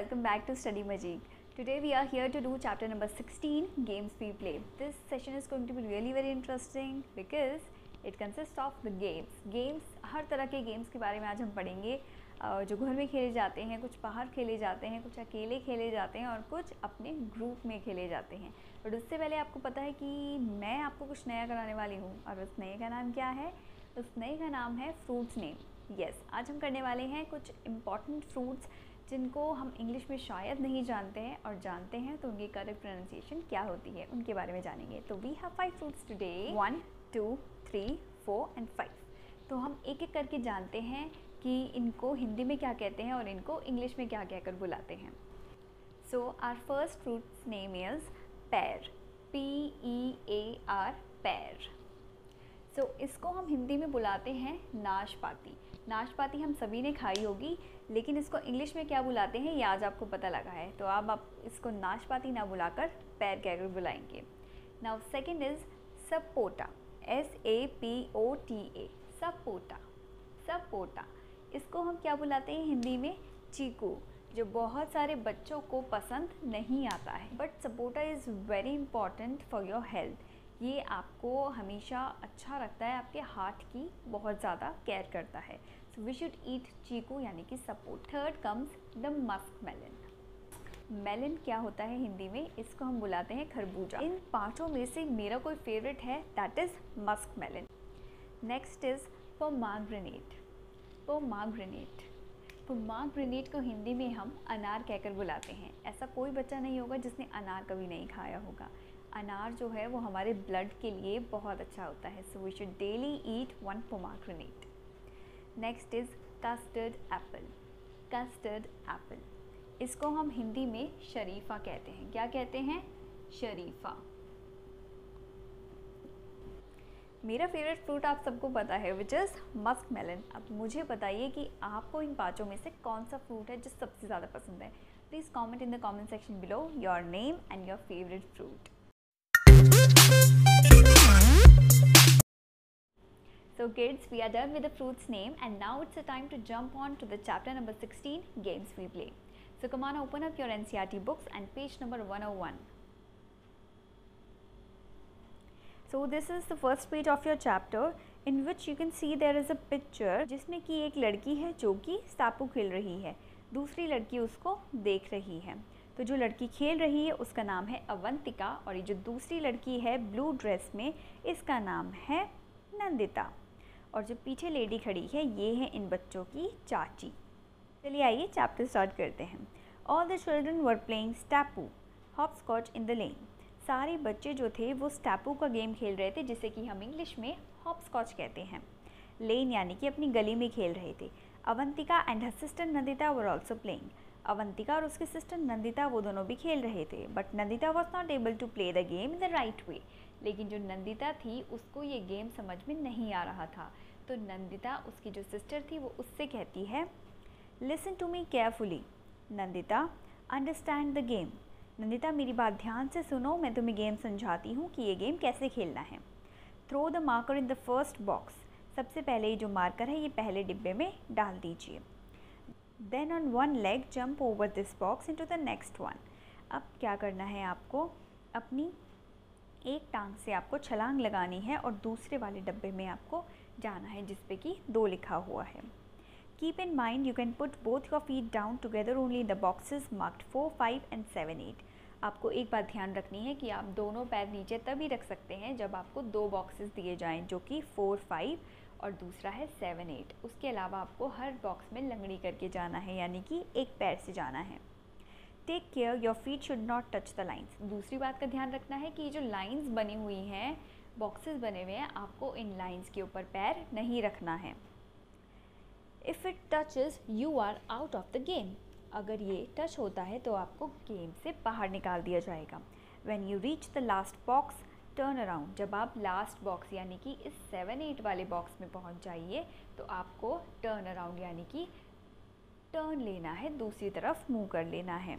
welcome back to Study Magic. Today we are here to do chapter number 16, Games We Play. This session is going to be really very interesting because it consists of the games. Games, हर तरह के games के बारे में आज हम पढ़ेंगे जो घर में खेले जाते हैं, कुछ बाहर खेले जाते हैं, कुछ अकेले खेले जाते हैं और कुछ अपने ग्रुप में खेले जाते हैं. बट उससे पहले आपको पता है कि मैं आपको कुछ नया कराने वाली हूँ और उस नए का नाम क्या है? उस नए का नाम है फ्रूट्स नेम. यस, आज हम करने वाले हैं कुछ इम्पॉर्टेंट फ्रूट्स जिनको हम इंग्लिश में शायद नहीं जानते हैं और जानते हैं तो उनकी करेक्ट प्रोनाउंसिएशन क्या होती है उनके बारे में जानेंगे. तो we have 5 fruits today, 1 2 3 4 and 5. तो हम एक एक करके जानते हैं कि इनको हिंदी में क्या कहते हैं और इनको इंग्लिश में क्या कहकर बुलाते हैं. So our first fruits name is pear, PEAR, पेर. सो इसको हम हिंदी में बुलाते हैं नाशपाती. नाशपाती हम सभी ने खाई होगी, लेकिन इसको इंग्लिश में क्या बुलाते हैं ये आज आपको पता लगा है. तो अब आप इसको नाशपाती ना बुलाकर पैर कहकर बुलाएंगे. Now second is sapota, SAPOTA, sapota. Sapota इसको हम क्या बुलाते हैं हिंदी में? चीकू, जो बहुत सारे बच्चों को पसंद नहीं आता है. But sapota is very important for your health. ये आपको हमेशा अच्छा रखता है, आपके हार्ट की बहुत ज़्यादा केयर करता है. So we should eat chikoo यानी कि सपोर्ट. Third comes the musk melon. Melon क्या होता है हिंदी में? इसको हम बुलाते हैं खरबूजा. इन पांचों में से मेरा कोई फेवरेट है, that is musk melon. Next is pomegranate. Pomegranate. Pomegranate को हिंदी में हम अनार कहकर बुलाते हैं. ऐसा कोई बच्चा नहीं होगा जिसने अनार कभी नहीं खाया होगा. अनार जो है वो हमारे ब्लड के लिए बहुत अच्छा होता है. So we should daily eat 1 pomegranate. Next is custard apple. Custard apple इसको हम हिंदी में शरीफा कहते हैं. क्या कहते हैं? शरीफा. मेरा फेवरेट फ्रूट आप सबको पता है, विच इज़ मस्क मेलन. अब मुझे बताइए कि आपको इन पाँचों में से कौन सा फ्रूट है जो सबसे ज़्यादा पसंद है. Please comment in the comment section below your name and your favourite fruit. So kids, we are done with the fruit's name and now it's the time to jump on to the chapter number 16, Games We Play. So come on, open up your NCERT books and page number 101. So this is the first page of your chapter in which you can see there is a picture जिसमें कि एक लड़की है जो कि स्टापू खेल रही है. दूसरी लड़की उसको देख रही है. तो जो लड़की खेल रही है उसका नाम है अवंतिका और ये जो दूसरी लड़की है ब्लू ड्रेस में, इसका नाम है नंदिता. और जो पीछे लेडी खड़ी है ये है इन बच्चों की चाची. चलिए आइए चैप्टर स्टार्ट करते हैं. All the children were playing stapu hopscotch in the lane. सारे बच्चे जो थे वो स्टैपू का गेम खेल रहे थे जिसे कि हम इंग्लिश में हॉप स्कॉच कहते हैं. लेन यानी कि अपनी गली में खेल रहे थे. Avantika and her sister Nandita were also playing. Avantika और उसकी सिस्टर नंदिता वो दोनों भी खेल रहे थे. But Nandita was not able to play the game in the right way. लेकिन जो नंदिता थी उसको ये गेम समझ में नहीं आ रहा था. तो नंदिता, उसकी जो सिस्टर थी, वो उससे कहती है, listen to me carefully Nandita, understand the game. Nandita मेरी बात ध्यान से सुनो, मैं तुम्हें गेम समझाती हूँ कि ये गेम कैसे खेलना है. Throw the marker in the first box. सबसे पहले ये जो मार्कर है ये पहले डिब्बे में डाल दीजिए. Then on one leg jump over this box into the next one. अब क्या करना है आपको? अपनी एक टांग से आपको छलांग लगानी है और दूसरे वाले डब्बे में आपको जाना है जिस पे कि 2 लिखा हुआ है. Keep in mind you can put both your feet down together only in the boxes marked 4, 5 and 7, 8. आपको एक बात ध्यान रखनी है कि आप दोनों पैर नीचे तभी रख सकते हैं जब आपको 2 बॉक्सेस दिए जाएं जो कि 4, 5 और दूसरा है 7, 8. उसके अलावा आपको हर बॉक्स में लंगड़ी करके जाना है, यानी कि एक पैर से जाना है. Take care your feet should not touch the lines. दूसरी बात का ध्यान रखना है कि जो लाइन्स बनी हुई हैं, बॉक्सेस बने हुए हैं, आपको इन लाइन्स के ऊपर पैर नहीं रखना है. If it touches you are out of the game. अगर ये टच होता है तो आपको गेम से बाहर निकाल दिया जाएगा. When you reach the last box turn around. जब आप लास्ट बॉक्स यानी कि इस 7, 8 वाले बॉक्स में पहुंच जाइए तो आपको टर्न अराउंड यानी कि टर्न लेना है, दूसरी तरफ मुंह कर लेना है.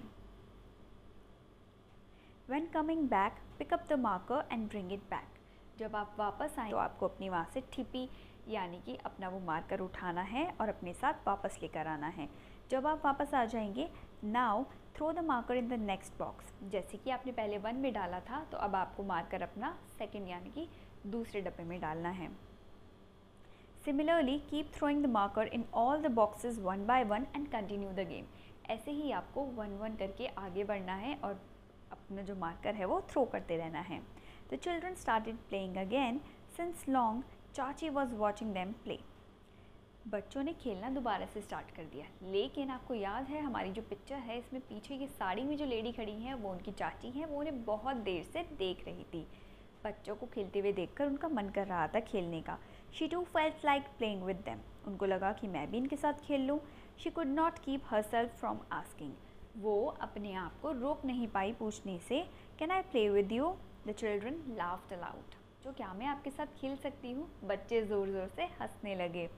When coming back, pick up the marker and bring it back. जब आप वापस आएँ तो आपको अपनी वहाँ से ठिपी यानी कि अपना वो मार्कर उठाना है और अपने साथ वापस लेकर आना है। जब आप वापस आ जाएंगे, now throw the marker in the next box. जैसे कि आपने पहले 1 में डाला था, तो अब आपको मार्कर अपना सेकंड यानी कि दूसरे डब्बे में डालना है। Similarly keep throwing the marker in all the boxes 1 by 1 and continue the game. ऐसे ही आपको 1-1 करके आगे बढ़ना है और अपना जो मार्कर है वो थ्रो करते रहना है। The children started playing again since long चाची वॉज वॉचिंग देम प्ले। बच्चों ने खेलना दोबारा से स्टार्ट कर दिया, लेकिन आपको याद है हमारी जो पिक्चर है इसमें पीछे की साड़ी में जो लेडी खड़ी हैं वो उनकी चाची हैं, वो उन्हें बहुत देर से देख रही थी। बच्चों को खेलते हुए देखकर उनका मन कर रहा था खेलने का। She too felt like playing with them. उनको लगा कि मैं भी इनके साथ खेल लूँ। She could not keep herself from asking. वो अपने आप को रोक नहीं पाई पूछने से, can I play with you? The children laughed aloud. जो क्या मैं आपके साथ खेल सकती हूँ? बच्चे ज़ोर ज़ोर से हंसने लगे।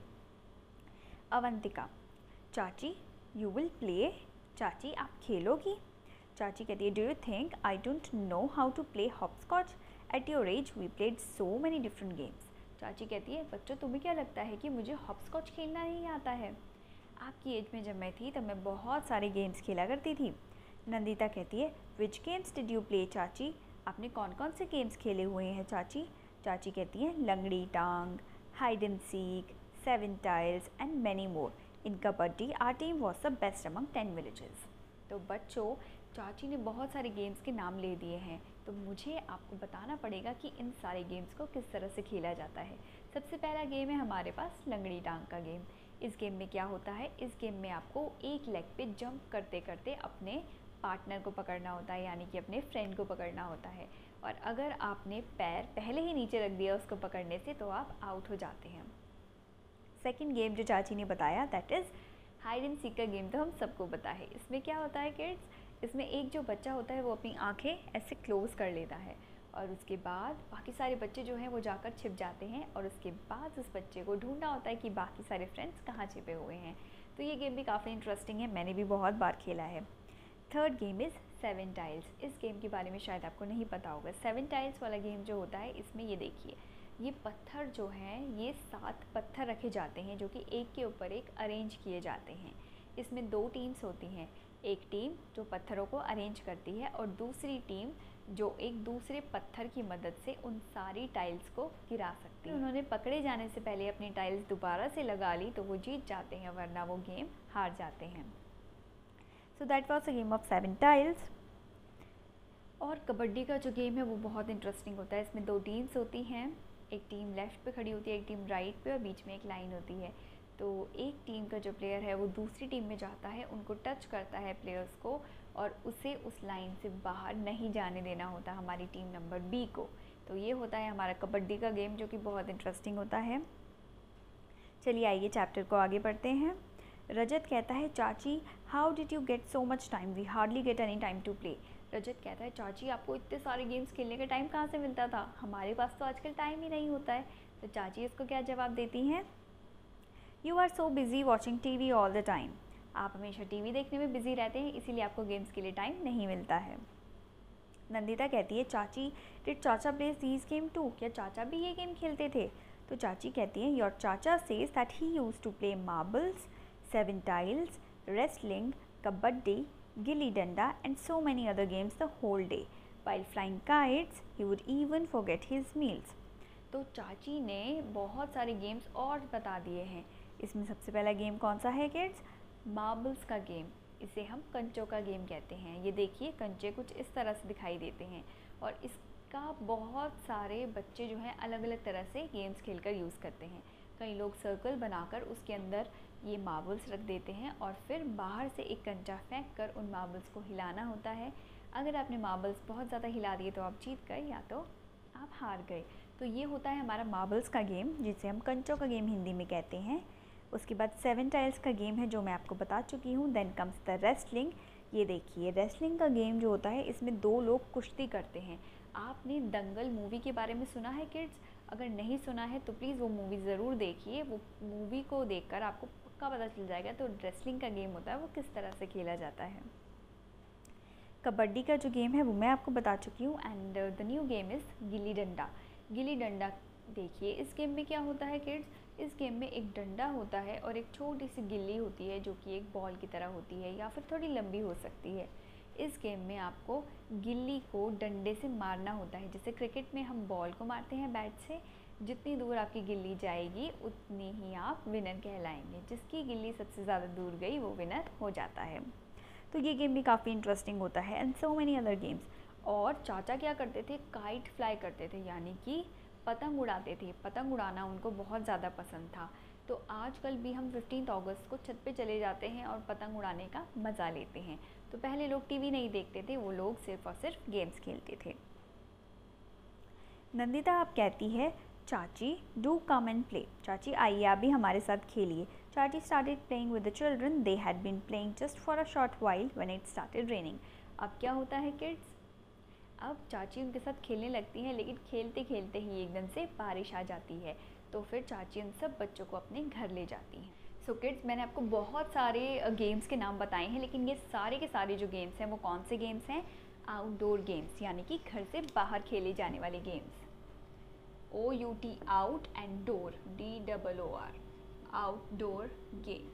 अवंतिका, चाची यू विल प्ले? चाची आप खेलोगी? चाची कहती है, do you think I don't know how to play hopscotch? At your age we played so many different games. चाची कहती है, बच्चों तुम्हें क्या लगता है कि मुझे हॉपस्कॉच खेलना नहीं आता है? आपकी एज में जब मैं थी तब मैं बहुत सारे गेम्स खेला करती थी। नंदिता कहती है, विच गेम्स डिड यू प्ले चाची? आपने कौन कौन से गेम्स खेले हुए हैं चाची? चाची कहती है, लंगड़ी टांग, hide and seek, 7 tiles and many more. In kabaddi our team was the best among 10 villages. तो बच्चों, चाची ने बहुत सारे गेम्स के नाम ले दिए हैं, तो मुझे आपको बताना पड़ेगा कि इन सारे गेम्स को किस तरह से खेला जाता है। सबसे पहला गेम है हमारे पास लंगड़ी टांग का गेम। इस गेम में क्या होता है, इस गेम में आपको एक लेग पे जंप करते करते अपने पार्टनर को पकड़ना होता है, यानी कि अपने फ्रेंड को पकड़ना होता है। और अगर आपने पैर पहले ही नीचे रख दिया उसको पकड़ने से, तो आप आउट हो जाते हैं। सेकेंड गेम जो चाची ने बताया that is hide and seek का गेम, तो हम सबको पता है। इसमें क्या होता है किड्स, इसमें एक जो बच्चा होता है वो अपनी आंखें ऐसे क्लोज़ कर लेता है और उसके बाद बाकी सारे बच्चे जो हैं वो जाकर छिप जाते हैं और उसके बाद उस बच्चे को ढूंढना होता है कि बाकी सारे फ्रेंड्स कहाँ छिपे हुए हैं। तो ये गेम भी काफ़ी इंटरेस्टिंग है, मैंने भी बहुत बार खेला है। Third game is 7 tiles। इस गेम के बारे में शायद आपको नहीं पता होगा। 7 tiles वाला गेम जो होता है, इसमें ये देखिए, ये पत्थर जो हैं ये 7 पत्थर रखे जाते हैं जो कि एक के ऊपर एक अरेंज किए जाते हैं। इसमें 2 टीम्स होती हैं, एक टीम जो पत्थरों को अरेंज करती है और दूसरी टीम जो एक दूसरे पत्थर की मदद से उन सारी टाइल्स को गिरा सकती है। उन्होंने पकड़े जाने से पहले अपनी टाइल्स दोबारा से लगा ली तो वो जीत जाते हैं, वरना वो गेम हार जाते हैं। So that was a game of 7 tiles। और कबड्डी का जो गेम है वो बहुत इंटरेस्टिंग होता है। इसमें 2 टीम्स होती हैं, एक टीम लेफ़्ट पे खड़ी होती है, एक टीम राइट पे, और बीच में एक लाइन होती है। तो एक टीम का जो प्लेयर है वो दूसरी टीम में जाता है, उनको टच करता है प्लेयर्स को, और उसे उस लाइन से बाहर नहीं जाने देना होता हमारी टीम नंबर बी को। तो ये होता है हमारा कबड्डी का गेम, जो कि बहुत इंटरेस्टिंग होता है। चलिए आइए चैप्टर को आगे बढ़ते हैं। रजत कहता है, chachi how did you get so much time, we hardly get any time to play. Rajat कहता है, चाची आपको इतने सारे गेम्स खेलने का टाइम कहाँ से मिलता था, हमारे पास तो आजकल टाइम ही नहीं होता है। तो चाची इसको क्या जवाब देती हैं, you are so busy watching TV all the time. आप हमेशा टीवी देखने में बिज़ी रहते हैं, इसीलिए आपको गेम्स के लिए टाइम नहीं मिलता है। नंदिता कहती है, चाची डिड चाचा प्ले दीज गेम टू, क्या चाचा भी ये गेम खेलते थे? तो चाची कहती है, your chacha says that he used to play marbles, 7 tiles, wrestling, kabaddi, gilli danda and so many other games the whole day. While flying kites, he would even forget his meals. तो चाची ने बहुत सारे गेम्स और बता दिए हैं। इसमें सबसे पहला गेम कौन सा है किड्स, मार्बल्स का गेम। इसे हम कंचों का गेम कहते हैं। ये देखिए, कंचे कुछ इस तरह से दिखाई देते हैं और इसका बहुत सारे बच्चे जो हैं अलग अलग तरह से गेम्स खेलकर यूज़ करते हैं। कई लोग सर्कल बनाकर उसके अंदर ये मार्बल्स रख देते हैं और फिर बाहर से एक कंचा फेंक कर उन मार्बल्स को हिलाना होता है। अगर आपने मार्बल्स बहुत ज़्यादा हिला दिए तो आप जीत गए या तो आप हार गए। तो ये होता है हमारा मार्बल्स का गेम, जिसे हम कंचों का गेम हिंदी में कहते हैं। उसके बाद 7 tiles का गेम है जो मैं आपको बता चुकी हूँ। Then comes the wrestling. ये देखिए, रेसलिंग का गेम जो होता है इसमें 2 लोग कुश्ती करते हैं। आपने दंगल मूवी के बारे में सुना है किड्स? अगर नहीं सुना है तो प्लीज़ वो मूवी ज़रूर देखिए। वो मूवी को देखकर आपको पक्का पता चल जाएगा तो रेसलिंग का गेम होता है वो किस तरह से खेला जाता है। कबड्डी का जो गेम है वो मैं आपको बता चुकी हूँ। And the new game is gilli danda. Gilli danda देखिए, इस गेम में क्या होता है किड्स, इस गेम में एक डंडा होता है और एक छोटी सी गिल्ली होती है जो कि एक बॉल की तरह होती है या फिर थोड़ी लंबी हो सकती है। इस गेम में आपको गिल्ली को डंडे से मारना होता है। जैसे क्रिकेट में हम बॉल को मारते हैं बैट से, जितनी दूर आपकी गिल्ली जाएगी उतनी ही आप विनर कहलाएंगे। जिसकी गिल्ली सबसे ज़्यादा दूर गई वो विनर हो जाता है। तो ये गेम भी काफ़ी इंटरेस्टिंग होता है and so many other games. और चाचा क्या करते थे, काइट फ्लाई करते थे, यानी कि पतंग उड़ाते थे। पतंग उड़ाना उनको बहुत ज़्यादा पसंद था। तो आजकल भी हम 15 अगस्त को छत पे चले जाते हैं और पतंग उड़ाने का मज़ा लेते हैं। तो पहले लोग टीवी नहीं देखते थे, वो लोग सिर्फ और सिर्फ गेम्स खेलते थे। नंदिता आप कहती है, चाची डू कम एंड प्ले। चाची आइए आप भी हमारे साथ खेलिए। Chachi started playing with the children. They had been playing just for a short while when it started raining. अब क्या होता है किड्स, अब चाची उनके साथ खेलने लगती हैं, लेकिन खेलते खेलते ही एकदम से बारिश आ जाती है। तो फिर चाची उन सब बच्चों को अपने घर ले जाती हैं। सो किड्स, मैंने आपको बहुत सारे गेम्स के नाम बताए हैं, लेकिन ये सारे के सारे जो गेम्स हैं वो कौन से गेम्स हैं? आउटडोर गेम्स, यानी कि घर से बाहर खेले जाने वाले games. OUT out and door DOOR, outdoor games.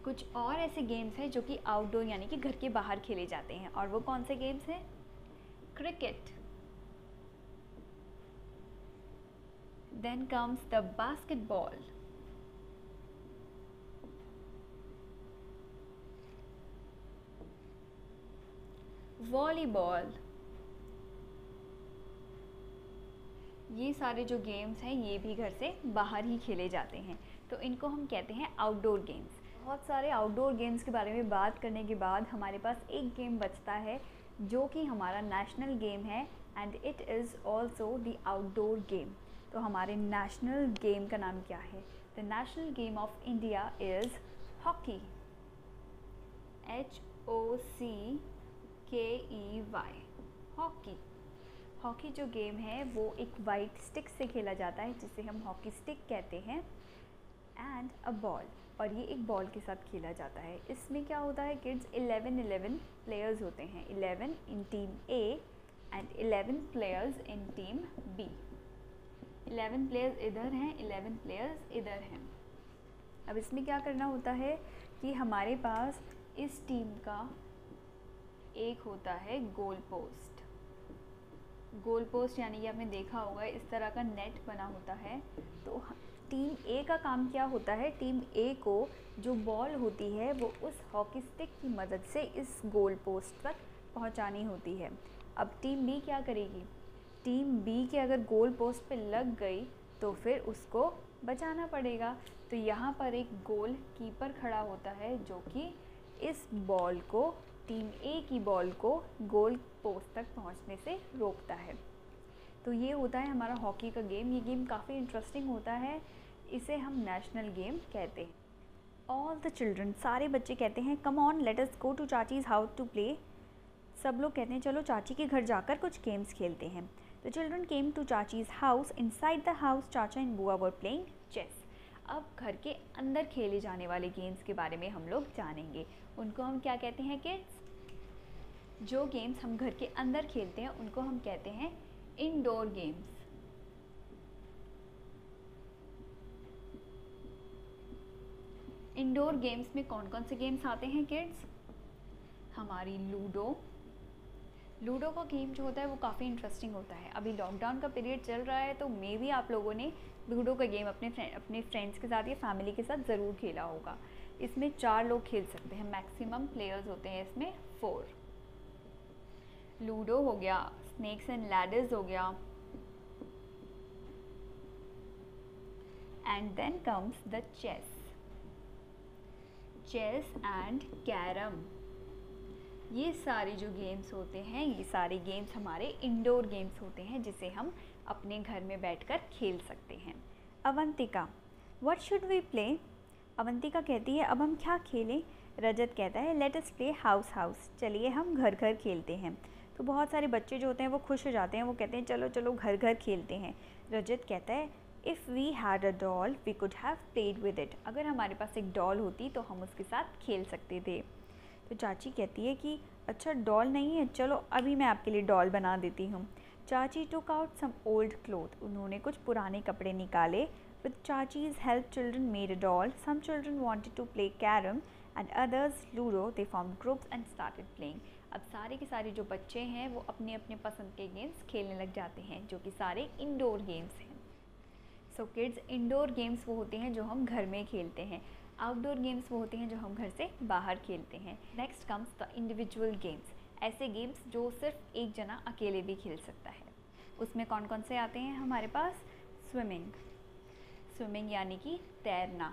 कुछ और ऐसे गेम्स हैं जो कि आउटडोर यानी कि घर के बाहर खेले जाते हैं, और वो कौन से गेम्स हैं? Cricket, then comes the basketball, volleyball. ये सारे जो गेम्स हैं ये भी घर से बाहर ही खेले जाते हैं, तो इनको हम कहते हैं आउटडोर गेम्स। बहुत सारे आउटडोर गेम्स के बारे में बात करने के बाद हमारे पास एक गेम बचता है जो कि हमारा नेशनल गेम है, and it is also the outdoor game. तो हमारे नेशनल गेम का नाम क्या है? The national game of India is hockey, HOCKEY, hockey. Hockey जो गेम है वो एक वाइट स्टिक से खेला जाता है, जिसे हम हॉकी स्टिक कहते हैं, एंड अ बॉल, और ये एक बॉल के साथ खेला जाता है। इसमें क्या होता है किड्स, 11 प्लेयर्स होते हैं, 11 in team A and 11 players in team B। 11 players इधर हैं, 11 प्लेयर्स इधर हैं। अब इसमें क्या करना होता है कि हमारे पास इस टीम का एक होता है गोल पोस्ट। गोल पोस्ट यानी कि आपने देखा होगा इस तरह का नेट बना होता है। तो टीम ए का काम क्या होता है, टीम ए को जो बॉल होती है वो उस हॉकी स्टिक की मदद से इस गोल पोस्ट तक पहुंचानी होती है। अब टीम बी क्या करेगी, टीम बी के अगर गोल पोस्ट पे लग गई तो फिर उसको बचाना पड़ेगा। तो यहाँ पर एक गोल कीपर खड़ा होता है जो कि इस बॉल को, टीम ए की बॉल को गोल पोस्ट तक पहुंचने से रोकता है। तो ये होता है हमारा हॉकी का गेम। ये गेम काफ़ी इंटरेस्टिंग होता है, इसे हम नेशनल गेम कहते हैं। ऑल द चिल्ड्रन, सारे बच्चे कहते हैं, come on let us go to chachi's house to play. सब लोग कहते हैं चलो चाची के घर जाकर कुछ गेम्स खेलते हैं। The children came to chachi's house. Inside the house chacha and bua were playing chess. अब घर के अंदर खेले जाने वाले गेम्स के बारे में हम लोग जानेंगे। उनको हम क्या कहते हैं किड्स? जो गेम्स हम घर के अंदर खेलते हैं उनको हम कहते हैं इंडोर गेम्स। इंडोर गेम्स में कौन कौन से गेम्स आते हैं किड्स? हमारी लूडो। लूडो का गेम जो होता है वो काफ़ी इंटरेस्टिंग होता है। अभी लॉकडाउन का पीरियड चल रहा है तो मे भी आप लोगों ने लूडो का गेम अपने फ्रेंड्स के साथ या फैमिली के साथ ज़रूर खेला होगा। इसमें 4 लोग खेल सकते हैं, मैक्सिमम प्लेयर्स होते हैं इसमें 4। लूडो हो गया, स्नेक्स एंड लैडर्स हो गया, and then comes the chess and carrom. ये सारे जो गेम्स होते हैं ये सारे गेम्स हमारे इंडोर गेम्स होते हैं जिसे हम अपने घर में बैठकर खेल सकते हैं। Avantika, what should we play? Avantika कहती है अब हम क्या खेलें? रजत कहता है let us play house house, चलिए हम घर घर खेलते हैं। तो बहुत सारे बच्चे जो होते हैं वो खुश हो जाते हैं, वो कहते हैं चलो चलो घर घर खेलते हैं। रजत कहता है if we had a doll we could have played with it. अगर हमारे पास एक डॉल होती तो हम उसके साथ खेल सकते थे। तो चाची कहती है कि अच्छा डॉल नहीं है, चलो अभी मैं आपके लिए डॉल बना देती हूँ। Chachi took out some old cloth. उन्होंने कुछ पुराने कपड़े निकाले With Chachi's help, children made a doll. Some children wanted to play carom and others Ludo. They formed groups and started playing. अब सारे के सारे जो बच्चे हैं वो अपने अपने पसंद के गेम्स खेलने लग जाते हैं, जो कि सारे इंडोर गेम्स हैं. सो किड्स, इंडोर गेम्स वो होते हैं जो हम घर में खेलते हैं. आउटडोर गेम्स वो होते हैं जो हम घर से बाहर खेलते हैं. Next comes the individual games. ऐसे गेम्स जो सिर्फ एक जना अकेले भी खेल सकता है. उसमें कौन कौन से आते हैं हमारे पास? स्विमिंग यानी कि तैरना.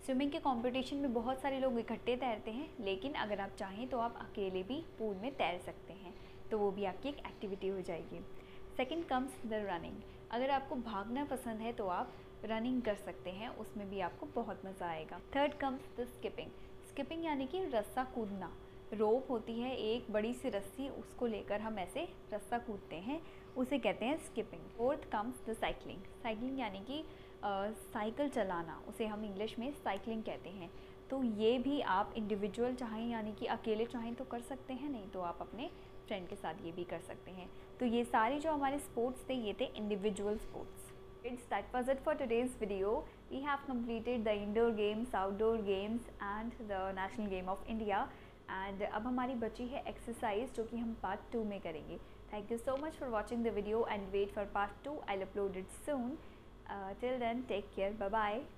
स्विमिंग के कंपटीशन में बहुत सारे लोग इकट्ठे तैरते हैं, लेकिन अगर आप चाहें तो आप अकेले भी पूल में तैर सकते हैं, तो वो भी आपकी एक एक्टिविटी हो जाएगी. Second comes the running. अगर आपको भागना पसंद है तो आप रनिंग कर सकते हैं, उसमें भी आपको बहुत मज़ा आएगा. थर्ड कम्स द स्किपिंग यानी कि रस्सा कूदना. रोप होती है एक बड़ी सी रस्सी, उसको लेकर हम ऐसे रस्सा कूदते हैं, उसे कहते हैं skipping. Fourth comes the cycling यानी कि साइकिल चलाना, उसे हम इंग्लिश में साइकिलिंग कहते हैं. तो ये भी आप इंडिविजुअल चाहें यानी कि अकेले चाहें तो कर सकते हैं, नहीं तो आप अपने फ्रेंड के साथ ये भी कर सकते हैं. तो ये सारे जो हमारे स्पोर्ट्स थे ये थे individual sports. Kids, that was it for today's video. We have completed the indoor games, outdoor games and the national game of India. And अब हमारी बची है एक्सरसाइज, जो कि हम पार्ट 2 में करेंगे. Thank you so much for watching the video and wait for part 2. I'll upload it soon. Till then, take care. Bye bye.